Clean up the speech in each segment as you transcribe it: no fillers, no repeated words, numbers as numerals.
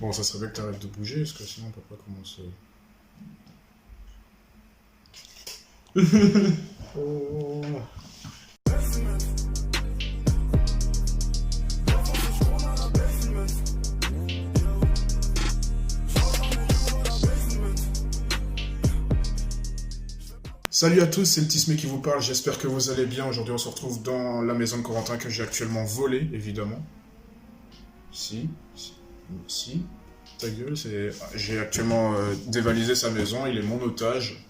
Bon, ça serait bien que t'arrêtes de bouger, parce que sinon on peut pas commencer. Oh. Salut à tous, c'est le Tismé qui vous parle, j'espère que vous allez bien. Aujourd'hui on se retrouve dans la maison de Corentin que j'ai actuellement volée, évidemment. Si, ta gueule, c'est... J'ai actuellement dévalisé sa maison, il est mon otage.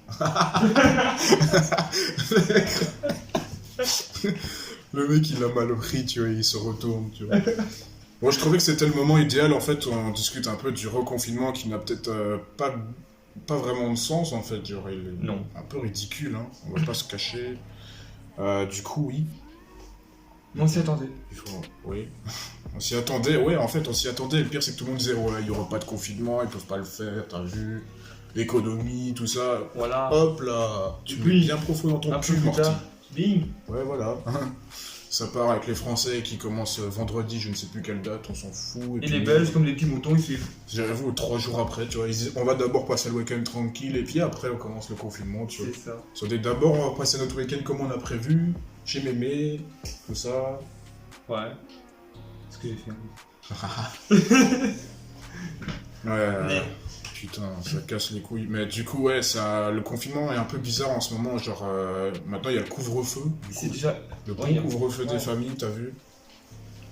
Le mec il a mal pris, tu vois, il se retourne, tu vois. Moi je trouvais que c'était le moment idéal, en fait, où on discute un peu du reconfinement qui n'a peut-être pas vraiment de sens, en fait, genre, il est Non. un peu ridicule, hein, on va pas se cacher. Du coup, oui. On s'y attendait. Oui. On s'y attendait, ouais, en fait, on s'y attendait. Le pire, c'est que tout le monde disait, ouais, il y aura pas de confinement, ils peuvent pas le faire, t'as vu. L'économie, tout ça. Voilà. Hop là, tu mets Puis, bien profond dans ton un cul, peu plus Morty. tard, bing. Ouais, voilà. Ça part avec les Français qui commencent vendredi, je ne sais plus quelle date, on s'en fout. Et puis les Belges, comme des petits moutons, ils suivent. J'avoue, 3 jours après, tu vois, ils disent, on va d'abord passer le week-end tranquille, et puis après, on commence le confinement, tu vois. C'est ça. Sur des d'abord, on va passer notre week-end comme on a prévu, chez Mémé, tout ça. Ouais. Ce que j'ai fait. Ouais, putain, ça casse les couilles. Mais du coup, ouais, le confinement est un peu bizarre en ce moment, genre, maintenant il y a le couvre-feu, du C'est coup. déjà... Le bon Ouais, couvre-feu ouais. des familles, t'as vu?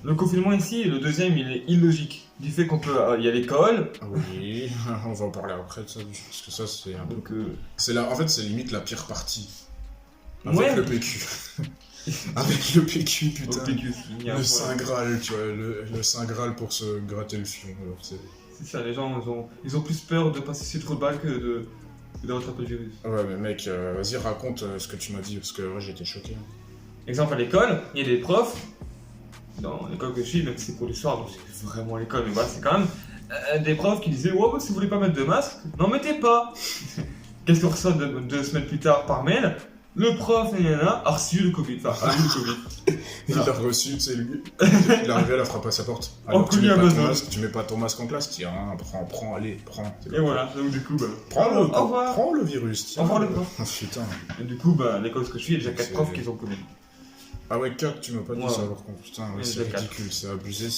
Le confinement ici, le deuxième, il est illogique. Du fait qu'on peut... Il y a l'école, Oui, on va en parler après de ça, parce que ça, c'est un peu... donc... En fait, c'est limite la pire partie. Avec Ouais. le PQ. Avec le PQ, Au putain. PQ, il y a un Le problème. Saint Graal, tu vois, le Saint Graal pour se gratter le fion. Alors, C'est ça, les gens, ils ont plus peur de passer ces trous de balle que de rattraper le virus. Ouais, mais mec, vas-y, raconte ce que tu m'as dit, parce que ouais, j'étais choqué. Exemple, à l'école, il y a des profs, dans l'école que je suis, même si c'est pour l'histoire, donc c'est vraiment l'école, mais voilà, c'est quand même des profs qui disaient « Ouais, si vous voulez pas mettre de masque, n'en mettez pas !» Qu'est-ce qu'on reçoit 2 semaines plus tard par mail? Le prof, a reçu le Covid. Enfin, a eu le Covid. Il l'a reçu, tu sais, lui. Il est arrivé, elle a frappé à sa porte. En Alors, tu colis mets, pas ton Amazon. masque, tu mets pas ton masque en classe, tiens, prends, allez, prends. Et voilà, donc du coup, bah, Prends-le, au revoir. prends le virus, tiens. Au revoir, le prof. Oh, putain. Et du coup, bah, l'école que je suis, il y a déjà 4 C'est- profs qui ont Covid. Ah ouais, 4, tu m'as pas dit Ouais. ça, par contre. Putain, ouais, Il y en a c'est déjà quatre. ridicule, c'est abusé,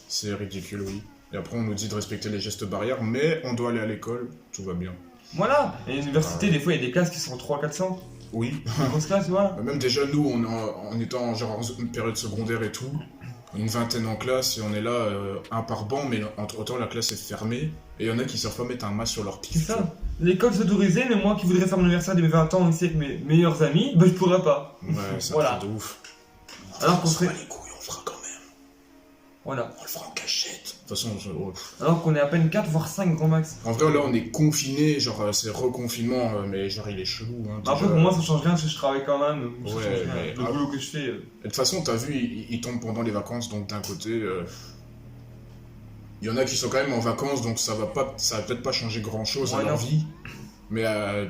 c'est ridicule, oui. Et après, on nous dit de respecter les gestes barrières, mais on doit aller à l'école, tout va bien. Voilà, et à l'université, des fois, il y a des classes qui sont 300-400. Oui. Des grosses classes, voilà. Même déjà, nous, en étant genre en période secondaire et tout, une vingtaine en classe, et on est là, un par banc, mais entre-temps, la classe est fermée, et il y en a qui savent pas mettre un masque sur leur C'est pif. ça. L'école s'autorisait, mais moi qui voudrais faire mon anniversaire de mes 20 ans ici avec mes meilleurs amis, bah je pourrais pas. Ouais, c'est Voilà. un truc de ouf. Alors qu'on On se serait... bat les couilles, on le fera quand même. Voilà. On le fera en cachette. De toute façon, Alors qu'on est à peine 4 voire 5 grand max. en vrai, là, on est confiné, genre, c'est reconfinement, mais genre, il est chelou. Hein, Bah, après, déjà. pour moi, ça change rien parce que je travaille quand même. Ça Ouais, change rien. mais- Le boulot que je fais. Et de toute façon, t'as vu, il tombe pendant les vacances, donc d'un côté, il y en a qui sont quand même en vacances, donc ça va peut-être pas changer grand-chose à Ouais, leur non. vie. Mais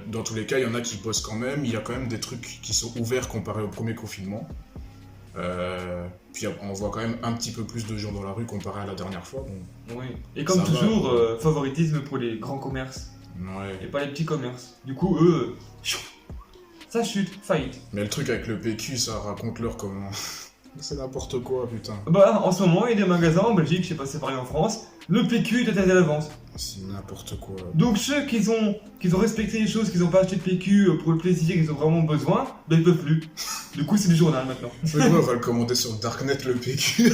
dans tous les cas, il y en a qui bossent quand même. Il y a quand même des trucs qui sont ouverts comparé au premier confinement. Puis on voit quand même un petit peu plus de gens dans la rue comparé à la dernière fois. Bon, Oui. Et comme Ça va. toujours, favoritisme pour les grands commerces et ouais. pas les petits commerces. Du coup, eux, ça chute, faillite. Mais le truc avec le PQ, ça raconte-leur comment... C'est n'importe quoi, putain. Bah, en ce moment, il y a des magasins en Belgique, je sais pas si c'est pareil en France, le PQ est interdit à la vente. C'est n'importe quoi. Donc ceux qui ont respecté les choses, qui n'ont pas acheté de PQ pour le plaisir, qu'ils ont vraiment besoin, ben ils peuvent plus. Du coup, c'est du journal maintenant. Ouais, on va le commander sur Darknet, le PQ.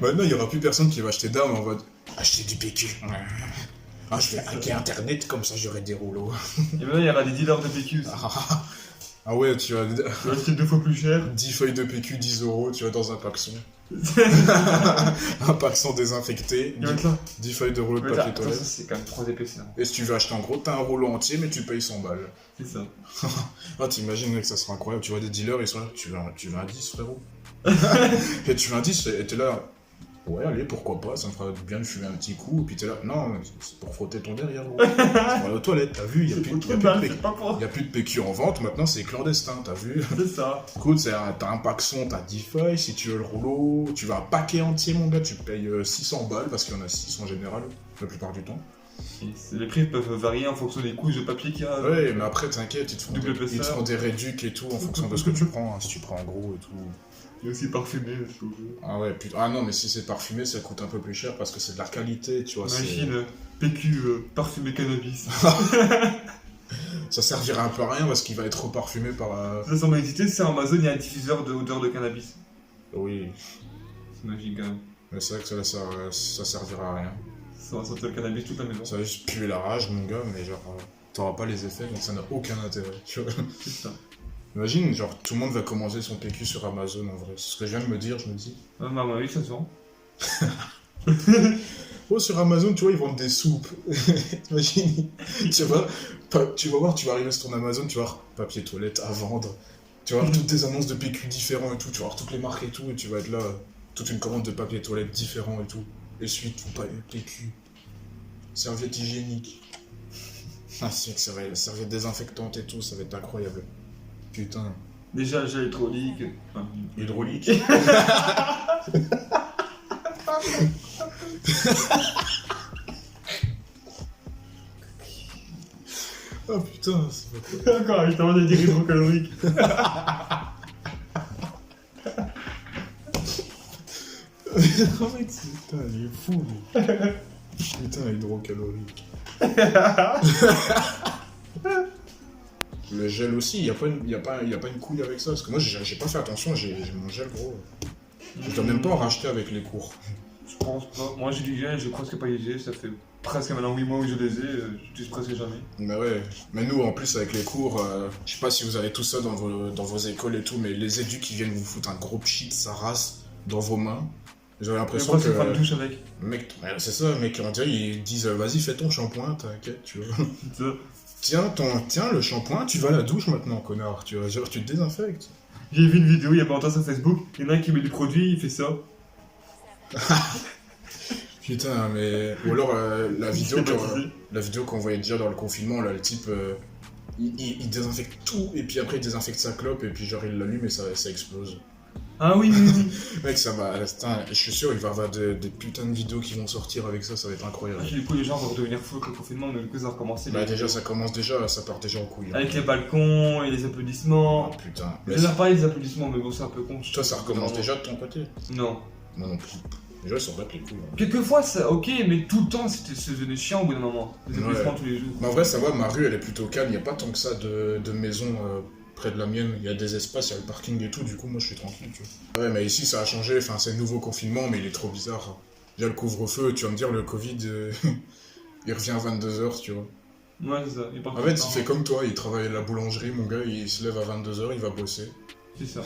Maintenant, il y aura plus personne qui va acheter d'armes en mode acheter du PQ. Ah, je vais hacker Internet, comme ça j'aurai des rouleaux. Et maintenant, il y aura des dealers de PQ. Ah ouais, tu vas Tu vas acheter 2 fois plus cher. 10 feuilles de PQ, 10 €, tu vas dans un paxon. Un paxon désinfecté, Il va être là. 10 feuilles de rouleau de Mais ça, papier ça, toilette. c'est quand même trop épais, ça. Et si tu veux acheter en gros, t'as un rouleau entier, mais tu payes 100 balles. C'est ça. Ah, t'imagines, mec, ça sera incroyable. Tu vois des dealers, ils sont là, tu veux un 10, frérot. Et tu veux un 10, et t'es là. Ouais, allez, pourquoi pas, ça me fera bien de fumer un petit coup, et puis t'es là, non, c'est pour frotter ton derrière, gros. C'est pour aller aux toilettes, t'as vu, il y a plus de PQ en vente, maintenant c'est clandestin, t'as vu. C'est ça. Écoute, t'as un pack son, t'as 10 feuilles, si tu veux le rouleau, tu veux un paquet entier, mon gars, tu payes 600 balles, parce qu'il y en a 6 en général, la plupart du temps. Les prix peuvent varier en fonction des couches de papier qu'il y a. Ouais, mais après, t'inquiète, ils te Double font des réducs et tout, en fonction de ce que tu prends, hein, si tu prends en gros et tout. Il y a aussi parfumé, je trouve. Ah ouais, putain. Ah non, mais si c'est parfumé, ça coûte un peu plus cher parce que c'est de la qualité, tu vois. Imagine, PQ, parfumé cannabis. Ça servira un peu à rien parce qu'il va être reparfumé par... Ça, sans méditer, c'est Amazon, il y a un diffuseur d'odeur de cannabis. Oui, C'est magique quand même. mais c'est vrai que ça servira à rien. Ça va sentir le cannabis toute la maison. Ça va juste puer la rage, mon gars, mais genre... T'auras pas les effets, donc ça n'a aucun intérêt, tu vois. C'est ça. Imagine, genre, tout le monde va commander son PQ sur Amazon, en vrai. C'est ce que je viens de me dire, je me dis. Ah, bah oui, ça se vend. Oh, sur Amazon, tu vois, ils vendent des soupes. Imagine, tu vas voir, tu vas arriver sur ton Amazon, tu vas voir papier toilette à vendre. Tu vas voir toutes tes annonces de PQ différents et tout, tu vas voir toutes les marques et tout, et tu vas être là, toute une commande de papier toilette différents et tout. Essuie tout, pas PQ. Serviette hygiénique. Ah, c'est que ça va, serviette désinfectante et tout, ça va être incroyable. Putain. Déjà, le gel hydraulique. Enfin, Hydraulique. Oh putain, c'est pas Encore, il t'a demandé de dire hydrocalorique. Oh mec, putain, il est fou lui. Putain, hydrocalorique. Le gel aussi, y a pas une couille avec ça, parce que moi j'ai pas fait attention, j'ai mon gel gros. Je dois même pas en racheter avec les cours. Je pense pas. Moi j'ai du gel, j'ai presque pas usé, ça fait presque maintenant 8 mois que je les ai, j'utilise presque jamais. Bah ouais, mais nous en plus avec les cours, je sais pas si vous avez tout ça dans vos écoles et tout, mais les éducs qui viennent vous foutre un gros pchit, ça race dans vos mains. J'avais l'impression que... Pas de douche avec. Mec, c'est ça, mec, on dirait ils disent vas-y fais ton shampoing, t'inquiète, tu vois. Tiens le shampoing, tu vas à la douche maintenant, connard, tu vois, genre tu te désinfectes. J'ai vu une vidéo il y a pas longtemps sur Facebook, il y en a un qui met du produit, il fait ça. Putain, mais... Ou alors la vidéo qu'on voyait déjà dans le confinement, là, le type, il désinfecte tout, et puis après il désinfecte sa clope, et puis genre il l'allume et ça explose. Ah oui, oui, oui. Mec, ça va, putain, je suis sûr il va y avoir des putains de vidéos qui vont sortir avec ça, ça va être incroyable. Du coup les gens vont devenir fous avec le confinement, mais du coup ça va recommencer. Bah déjà, ça commence déjà, ça part déjà en couille. Avec les balcons et les applaudissements. Oh putain. Je vais leur parler des applaudissements, mais bon c'est un peu con. Toi, ça recommence déjà de ton côté? Non. Moi non plus. Déjà, ils s'en battent les couilles. Hein. Quelquefois, ça, ok, mais tout le temps, ça devenait chiant au bout d'un moment. Les applaudissements tous les jours. Mais en vrai, ça va, ma rue, elle est plutôt calme. Il n'y a pas tant que ça de maisons près de la mienne. Il y a des espaces, il y a le parking et tout. Du coup, moi, je suis tranquille, tu vois. Ouais, mais ici, ça a changé. Enfin, c'est le nouveau confinement, mais il est trop bizarre. Il y a le couvre-feu. Tu vas me dire, le Covid, il revient à 22h, tu vois. Ouais, c'est ça. En fait, il fait comme toi. Il travaille à la boulangerie, mon gars. Il se lève à 22h, il va bosser. C'est ça.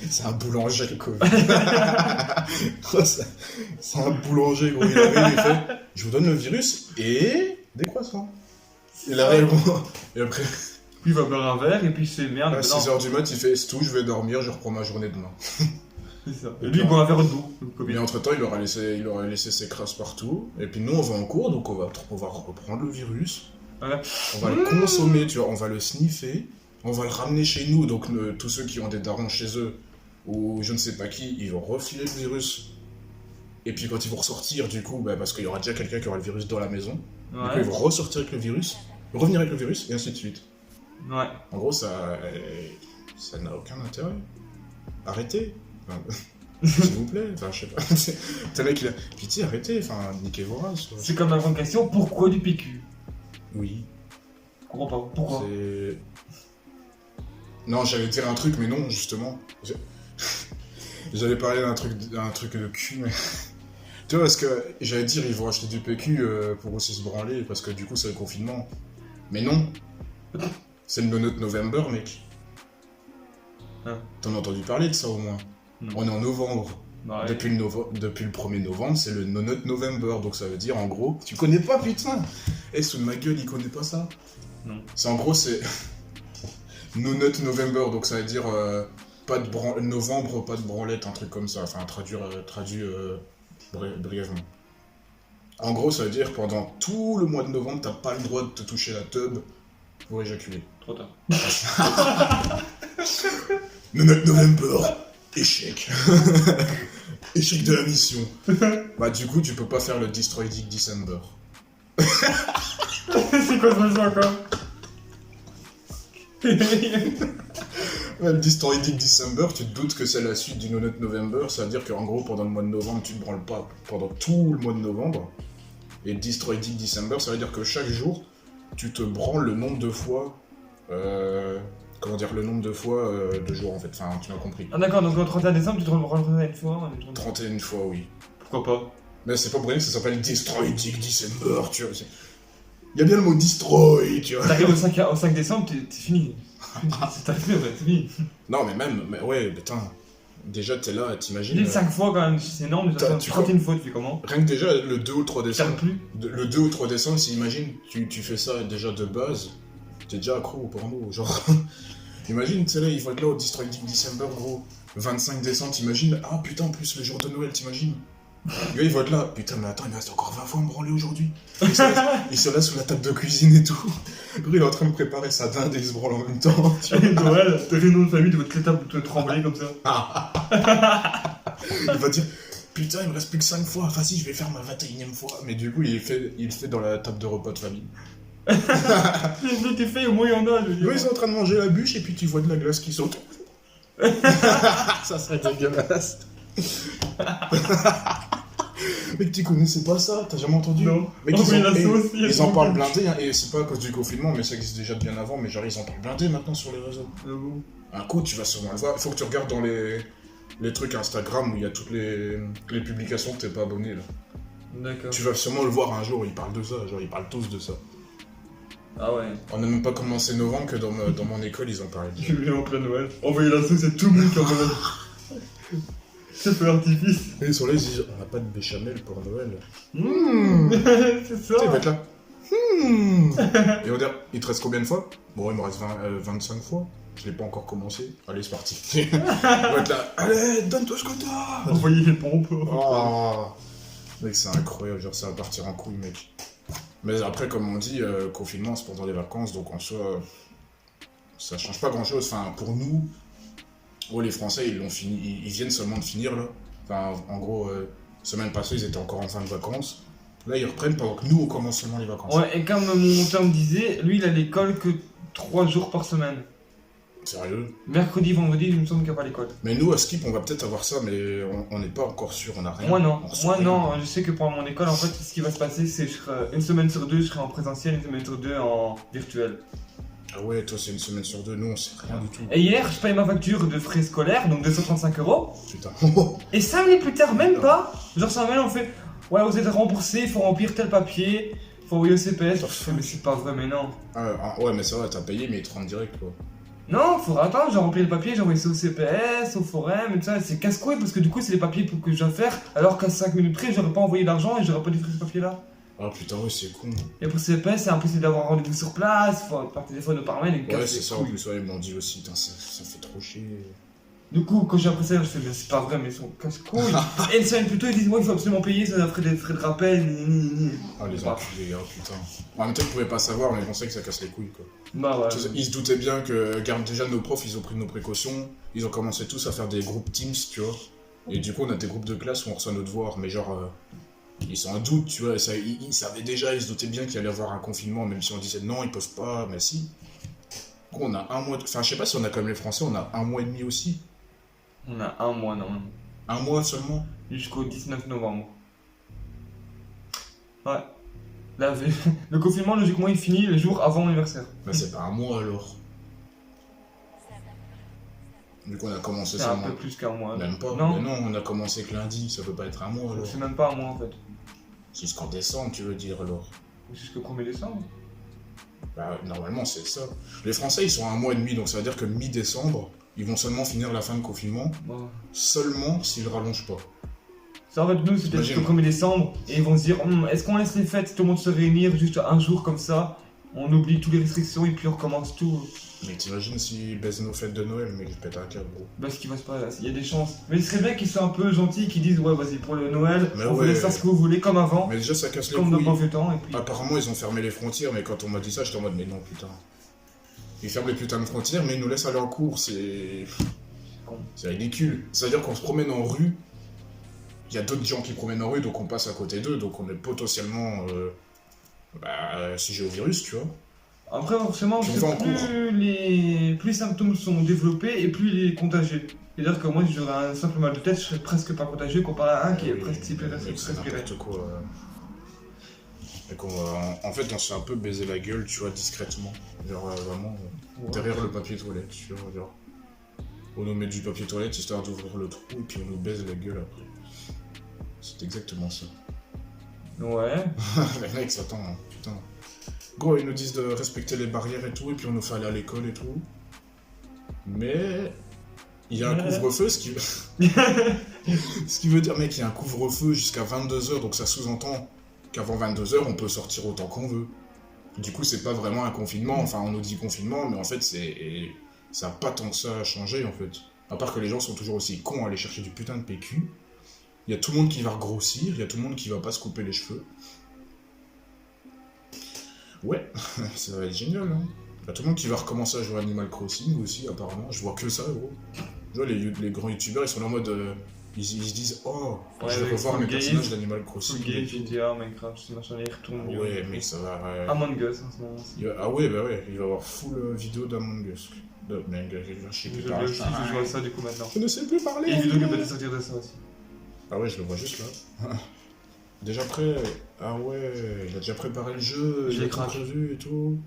C'est un boulanger, le Covid. C'est un boulanger, gros. Il arrive, il fait je vous donne le virus et des croissants. Il arrive, et après, Puis il va boire un verre et puis il se fait merde. à 6h du mat, il fait c'est tout, je vais dormir, je reprends ma journée demain. C'est ça. Et lui, il boit un verre d'eau. Mais entre temps, il aura laissé ses crasses partout. Et puis nous, on va en cours, donc on va reprendre le virus. Ouais. On va le consommer, tu vois, on va le sniffer. On va le ramener chez nous, donc tous ceux qui ont des darons chez eux, ou je ne sais pas qui, ils vont refiler le virus. Et puis quand ils vont ressortir, du coup, bah, parce qu'il y aura déjà quelqu'un qui aura le virus dans la maison, Ouais. du coup, ils vont ressortir avec le virus, revenir avec le virus, et ainsi de suite. Ouais. En gros, ça n'a aucun intérêt. Arrêtez. Enfin, s'il vous plaît. Enfin, je sais pas. T'as mec, il a pitié, arrêtez. Enfin, niquez vos races. Quoi. C'est comme la grande question, pourquoi du PQ? Oui. Je comprends pas. Pourquoi? C'est... Non, j'allais dire un truc, mais non, justement. J'allais parler d'un truc de cul, mais... Tu vois, parce que j'allais dire, ils vont acheter du PQ pour aussi se branler, parce que du coup, c'est le confinement. Mais non. C'est le No Nut November, mec. Hein? T'en as entendu parler de ça, au moins? Non. On est en novembre. Ouais. Depuis le 1er novembre, c'est le No Nut November. Donc ça veut dire, en gros... Tu connais pas, putain? Eh, sous de ma gueule, il connaît pas ça? Non. C'est en gros, c'est... No Nut November, donc ça veut dire... pas de novembre, pas de branlette, un truc comme ça. Enfin, traduit Brièvement. En gros, ça veut dire pendant tout le mois de novembre, t'as pas le droit de te toucher la teub pour éjaculer. Trop tard. Le 9 novembre, échec. Échec de la mission. Bah du coup, tu peux pas faire le Destroy Dick December. C'est quoi ce jeu encore? Ouais, le Destroy Dick December, tu te doutes que c'est la suite du No Nut November, ça veut dire qu'en gros, pendant le mois de novembre, tu te branles pas pendant tout le mois de novembre. Et Destroy Dick December, ça veut dire que chaque jour, tu te branles le nombre de fois... comment dire, le nombre de fois de jours en fait, enfin tu m'as compris. Ah d'accord, donc le 31 décembre, tu te rendras une fois. 31 fois, oui. Pourquoi pas? Mais c'est pas pour rien que ça s'appelle Destroy Dick December, tu vois. Il y a bien le mot destroy, tu vois. T'arrives au 5 décembre, t'es fini. C'est terminé, c'est fini. Non, mais même, mais ouais, putain. Déjà, t'es là, t'imagines. Dis 5 fois quand même, c'est énorme. Tu 31 fois, tu fais comment? Rien que déjà, le 2 ou 3 décembre. Plus. Le 2 ou 3 décembre, si imagine, tu fais ça déjà de base, t'es déjà accro au porno, genre. Imagine, tu sais là, il faut être là au Destroy Dick December, gros. 25 décembre, t'imagines. Ah putain, en plus, le jour de Noël, t'imagines. Le gars, il va être là. Putain, mais attends, il me reste encore 20 fois à me branler aujourd'hui. Il se là sous la table de cuisine et tout. Gros, il est en train de préparer sa dinde et il se branle en même temps. Tu vois. Noël, t'as fait une nom de famille, tu vas te l'étape te trembler comme ça. Il va dire. Putain, il me reste plus que 5 fois. Vas-y, je vais faire ma 21ème fois. Mais du coup, il le fait dans la table de repas de famille. Je t'ai fait, au moins il y en a. Oui, ils sont en train de manger la bûche et puis tu vois de la glace qui saute. Ça serait dégueulasse. Mec, tu connaissais pas ça? T'as jamais entendu? Non. Mec, ils en sauce, parlent blindé, hein, et c'est pas à cause du confinement, mais ça existe déjà bien avant, mais genre ils en parlent blindé maintenant sur les réseaux. Ah bon? Un coup, tu vas sûrement le voir. Faut que tu regardes dans les trucs Instagram où il y a toutes les publications que t'es pas abonné là. D'accord. Tu vas sûrement le voir un jour, ils parlent de ça, genre ils parlent tous de ça. Ah ouais. On n'a même pas commencé novembre que dans mon école ils en parlaient. Je vais en plein Noël. Envoyer la sauce à tout le monde qui envoie la c'est fait l'artifice. Et ils sont là, ils disent on n'a pas de béchamel pour Noël. C'est ça. Tu sais, ils vont être là. Et on va dire, il te reste combien de fois? Bon, il me reste 25 fois. Je l'ai pas encore commencé. Allez, c'est parti. On va être là. Allez, donne-toi ce que t'as. Envoyer les pompes. Oh. Mec, c'est incroyable. Genre, ça va partir en couille, mec. Mais après, comme on dit, confinement, c'est pendant les vacances. Donc, en soi, ça change pas grand-chose. Enfin, pour nous, oh, les Français, ils l'ont fini. Ils viennent seulement de finir, là. Enfin, en gros, semaine passée, ils étaient encore en fin de vacances. Là, ils reprennent pendant que nous, on commence seulement les vacances. Ouais, et comme mon père me disait, lui, il a l'école que 3 jours par semaine. Sérieux? Mercredi, vendredi, il me semble qu'il n'y a pas l'école. Mais nous, à Skip, on va peut-être avoir ça, mais on n'est pas encore sûr, on a rien. Moi non, Rien. je sais que pour mon école, en fait, ce qui va se passer, c'est une semaine sur 2, je serai en présentiel, une semaine sur 2 en virtuel. Ah ouais, toi, c'est une semaine sur 2, nous, on sait rien du tout. Et hier, je paye ma facture de frais scolaires, donc 235 €. Putain. Et 5 minutes plus tard, même pas, genre 5 minutes, on fait ouais, vous êtes remboursé, il faut remplir tel papier, il faut envoyer au CPS. Je fais mais c'est pas vrai, mais non. Ouais, mais c'est vrai, t'as payé, mais ils te rendent direct, quoi. Non, faudra attendre, j'ai rempli le papier, j'ai envoyé ça au CPS, au forum, et tout ça, c'est casse-couille parce que du coup, c'est les papiers que je dois faire, alors qu'à 5 minutes près, j'aurais pas envoyé l'argent et j'aurais pas livré ce papier-là. Ah putain, ouais, c'est con. Et pour le CPS, c'est impossible d'avoir un rendez-vous sur place, faut par téléphone ou par mail, et Ouais, c'est ça, en plus, ouais, ils m'ont dit aussi, putain, ça fait trop chier. Du coup, quand j'ai appris ça, je fais mais c'est pas vrai, mais ils sont casse-couilles. Et une semaine plus tôt, ils disent moi, il faut absolument payer, ça frais de rappel, Ah, les enculés, oh putain. En même temps, ils pouvaient pas savoir, mais ils pensaient que ça casse les couilles, quoi. Bah ouais. Ils se doutaient bien que, regarde, déjà, nos profs, ils ont pris nos précautions, ils ont commencé tous à faire des groupes Teams, tu vois. Et du coup, on a des groupes de classe où on reçoit nos devoirs, mais genre, ils sont en doute, tu vois. Ils savaient déjà, ils se doutaient bien qu'il allait y avoir un confinement, même si on disait non, ils peuvent pas, mais si. Du coup, on a un mois, enfin, je sais pas si on a comme les Français, on a un mois et demi aussi. On a un mois normalement. Un mois seulement? Jusqu'au 19 novembre. Ouais. Là, le confinement, logiquement, il finit le jour avant l'anniversaire. Bah, c'est pas un mois alors. Du coup, on a commencé C'est un seulement. peu plus qu'un mois. Même pas. Non. Mais non, on a commencé que lundi, ça peut pas être un mois alors. C'est même pas un mois en fait. Jusqu'en décembre, tu veux dire alors? Jusqu'au 1er décembre. Bah, normalement, c'est ça. Les Français, ils sont à un mois et demi, donc ça veut dire que mi-décembre, ils vont seulement finir la fin de confinement, Bon. seulement s'ils rallongent pas. Ça, en fait, nous, c'était Imagine. jusqu'au 1er décembre. Et ils vont se dire est-ce qu'on laisse les fêtes, tout le monde se réunir juste un jour comme ça? On oublie toutes les restrictions et puis on recommence tout. Mais t'imagines s'ils baissent nos fêtes de Noël, mec, je pète un câble, gros. Bah, ce qui va se passer, il y a des chances. Mais il serait bien qu'ils soient un peu gentils, qu'ils disent ouais, vas-y, pour le Noël, Mais on vous ouais. laisse faire ce que vous voulez, comme avant, Mais déjà, ça casse les comme dans le couilles. bon vieux temps. Et puis... Apparemment, ils ont fermé les frontières, mais quand on m'a dit ça, j'étais en mode, mais non, putain. Ils ferment les putains de frontières, mais ils nous laissent aller en cours, c'est. con. C'est ridicule. C'est-à-dire qu'on se promène en rue, il y a d'autres gens qui promènent en rue, donc on passe à côté d'eux, donc on est potentiellement sujet au virus, tu vois. Après, forcément, Puis on va en plus les symptômes sont développés et plus il est contagieux. C'est-à-dire que moi, si j'aurais un simple mal de tête, je serais presque pas contagieux comparé à un qui est Oui, presque si mec, c'est n'importe quoi. Et en fait, on se fait un peu baiser la gueule, tu vois, discrètement. Genre, vraiment, derrière le papier toilette, tu vois, genre. On nous met du papier toilette histoire d'ouvrir le trou, et puis on nous baise la gueule après. C'est exactement ça. Ouais. Les mecs, attends, putain. Gros, ils nous disent de respecter les barrières et tout, et puis on nous fait aller à l'école et tout. Mais... il y a un couvre-feu, ce qui veut dire, mec, il y a un couvre-feu jusqu'à 22h, donc ça sous-entend qu'avant 22h, on peut sortir autant qu'on veut. Du coup, c'est pas vraiment un confinement, enfin, on nous dit confinement, mais en fait, ça n'a pas tant que ça changé, en fait. À part que les gens sont toujours aussi cons à aller chercher du putain de PQ. Il y a tout le monde qui va regrossir, il y a tout le monde qui va pas se couper les cheveux. Ouais, ça va être génial, hein. Il y a tout le monde qui va recommencer à jouer à Animal Crossing aussi, apparemment. Je vois que ça, gros. Je vois, les grands youtubeurs, ils sont là en mode... ils se disent, oh, Ouais, je vais revoir mes Full personnages d'Animal Crossing. Full Game, GTA, Minecraft, ce machin, il retourne. Ouais, mais ça va... Among Us en ce moment. Ah ouais, bah ouais, il va y avoir full vidéo d'Among Us. Je sais plus Je parler. aussi, je joue à ça du coup maintenant. Je ne sais plus parler. Et vidéo qui va sortir de ça aussi. Ah ouais, je le vois juste là. Déjà prêt. Ah ouais, il a déjà préparé le jeu, Je il a l'ai tout craqué. prévu et tout.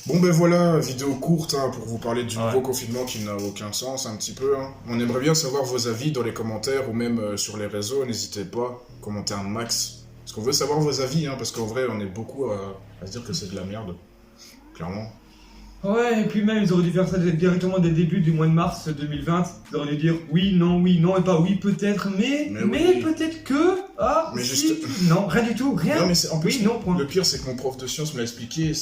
Bon ben voilà, vidéo courte hein, pour vous parler du Ouais. nouveau confinement qui n'a aucun sens un petit peu. Hein. On aimerait bien savoir vos avis dans les commentaires ou même sur les réseaux, n'hésitez pas, commentez un max. Parce qu'on veut savoir vos avis, hein, parce qu'en vrai on est beaucoup à se dire que c'est de la merde, clairement. Ouais, et puis même ils auraient dû faire ça directement dès le début du mois de mars 2020. Ils auraient dû dire oui, non, et pas oui, peut-être, mais oui. peut-être que. Ah, Mais si. juste- Non, rien du tout, rien. Non mais en plus, Oui, non, point. le pire c'est que mon prof de sciences me l'a expliqué,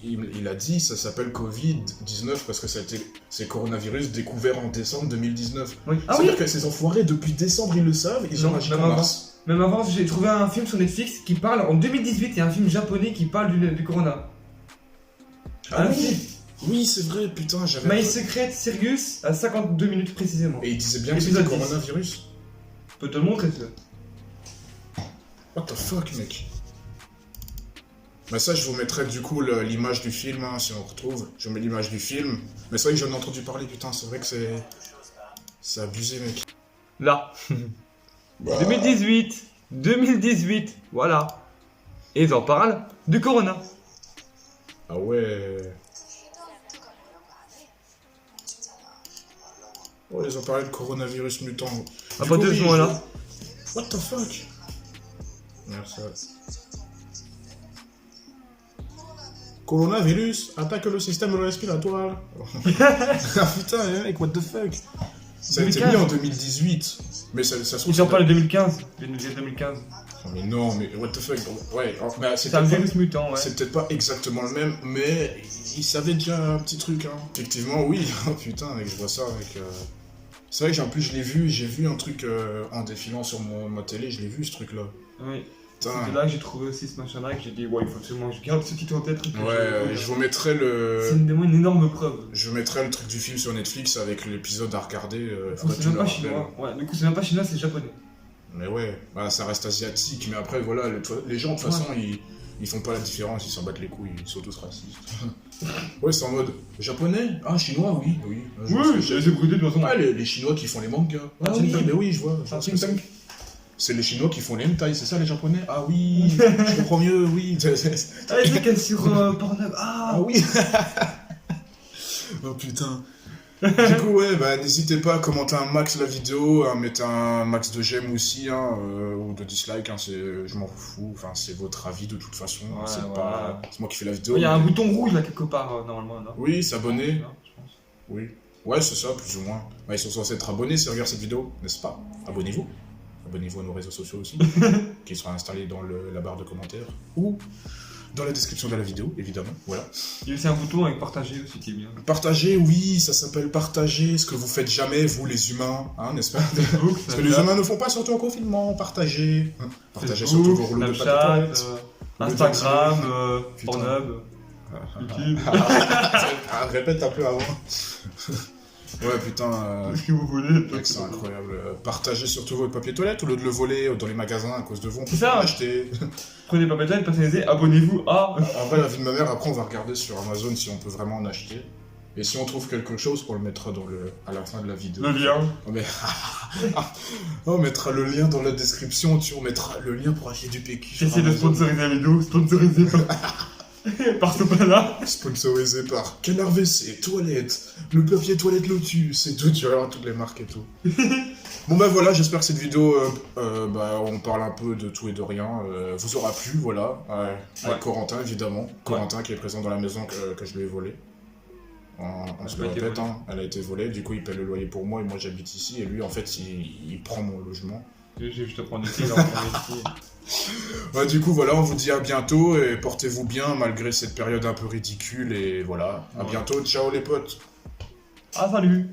il a dit ça s'appelle Covid-19 parce que c'est coronavirus découvert en décembre 2019. Oui. Ah oui, C'est-à-dire que ces enfoirés depuis décembre ils le savent, ils ont Non, agi même en avant. mars. Même avant, j'ai trouvé un film sur Netflix qui parle en 2018. Il y a un film japonais qui parle du corona. Ah Un oui, film. oui c'est vrai, putain j'avais... My Secret Sirius à 52 minutes précisément. Et il disait bien que c'était Épisode 10. coronavirus. Je peux te le montrer, ça. What the fuck mec. Mais ça je vous mettrai du coup l'image du film hein, si on retrouve. Je mets l'image du film. Mais c'est vrai que j'en ai entendu parler putain, c'est vrai que c'est abusé mec. Là. Bah, 2018, voilà. Et ils en parlent du corona. Ah ouais. Oh, ils ont parlé de coronavirus mutant. À Du partir coup, de oui, ce moment-là. What the fuck? Merci. Coronavirus attaque le système respiratoire. Ah putain, hein, mec, what the fuck? Ça a été 2015. mis en 2018. Mais ça se trouve... Ils en c'est- parlent de 2015. Je viens de dire 2015. Mais non, mais what the fuck? Ouais, mais c'est C'est un peut-être pas- virus mutant, ouais. c'est peut-être pas exactement le même, mais il savait déjà un petit truc. Hein. Effectivement, oui. Oh, putain, mec, je vois ça avec... C'est vrai que en plus, j'ai vu un truc en défilant sur ma télé, je l'ai vu ce truc-là. Oui. Putain. C'était là que j'ai trouvé aussi ce machin-là, que j'ai dit, ouais, il faut absolument que je garde ce titre en tête. Ouais, je vous mettrai C'est une énorme preuve. Je vous mettrai le truc du film sur Netflix avec l'épisode à regarder. Faudrait que C'est tu même me pas le chinois. rappelles. Ouais, du coup, c'est même pas chinois, c'est japonais. Mais ouais, bah, ça reste asiatique. Mais après, voilà, les gens, de toute façon, ils font pas la différence, ils s'en battent les couilles, ils sont tous racistes. Ouais, c'est en mode japonais? Ah, chinois, oui. Je vois ce que Oui, c'est. j'ai débrouillé de toute façon. Ah, les Chinois qui font les mangas. Ah Ah, oui. oui, mais oui, je vois. Ah, C'est ça. C'est les Chinois qui font les hentai, c'est ça les Japonais? Ah oui, je comprends mieux, oui. Ah, les trucs sur Pornhub. Ah Ah, oui. Oh putain. Du coup, ouais, bah n'hésitez pas à commenter un max la vidéo, à mettre un max de j'aime aussi, hein, ou de dislike, hein, je m'en fous, enfin c'est votre avis de toute façon, Ouais, c'est ouais. pas... C'est moi qui fais la vidéo. il y a un mais- bouton rouge là quelque part, normalement, non? Oui, s'abonner, Non, je pense. oui. Ouais, c'est ça, plus ou moins. Bah, ils sont censés être abonnés s'ils regardent cette vidéo, n'est-ce pas? Abonnez-vous. Abonnez-vous à nos réseaux sociaux aussi, qui seront installés dans la barre de commentaires. Ou dans la description de la vidéo, évidemment. Voilà. Il y a aussi un bouton avec partager aussi qui est bien. Partager, oui, ça s'appelle partager, ce que vous faites jamais, vous les humains, hein, n'est-ce pas? Facebook, Ce que les humains ne font pas, surtout en confinement, partager. Hein. Partager surtout vos rouleaux de papier Snapchat, toilette. Instagram, Putain. Pornhub, YouTube, Répète un peu avant. Ouais, putain. tout ce que vous voulez. Mec, c'est incroyable. Partagez surtout votre papier toilette au lieu de le voler dans les magasins à cause de vous. On peut C'est ça. pas l'acheter. Prenez pas toilette, personnalisé, abonnez-vous à... En vrai, la vie de ma mère, après, on va regarder sur Amazon si on peut vraiment en acheter. Et si on trouve quelque chose, on le mettra à la fin de la vidéo. Le lien. On mettra le lien dans la description, on mettra le lien pour acheter du PQ. sur J'essaie de Amazon. sponsoriser la vidéo, sponsorisé par Sopana. Sponsorisé par Canard WC, Toilette, le papier toilette Lotus et tout, tu vas avoir toutes les marques et tout. Bon bah voilà, j'espère que cette vidéo, on parle un peu de tout et de rien, vous aura plu, voilà. Avec Corentin évidemment, Corentin qui est présent dans la maison que je lui ai volée. On se le répète, hein, elle a été volée, du coup il paie le loyer pour moi et moi j'habite ici et lui en fait il prend mon logement. Je te prends ici, là, ici. Ouais, du coup voilà, on vous dit à bientôt et portez-vous bien malgré cette période un peu ridicule et voilà. À bientôt, ciao les potes. Ah, salut.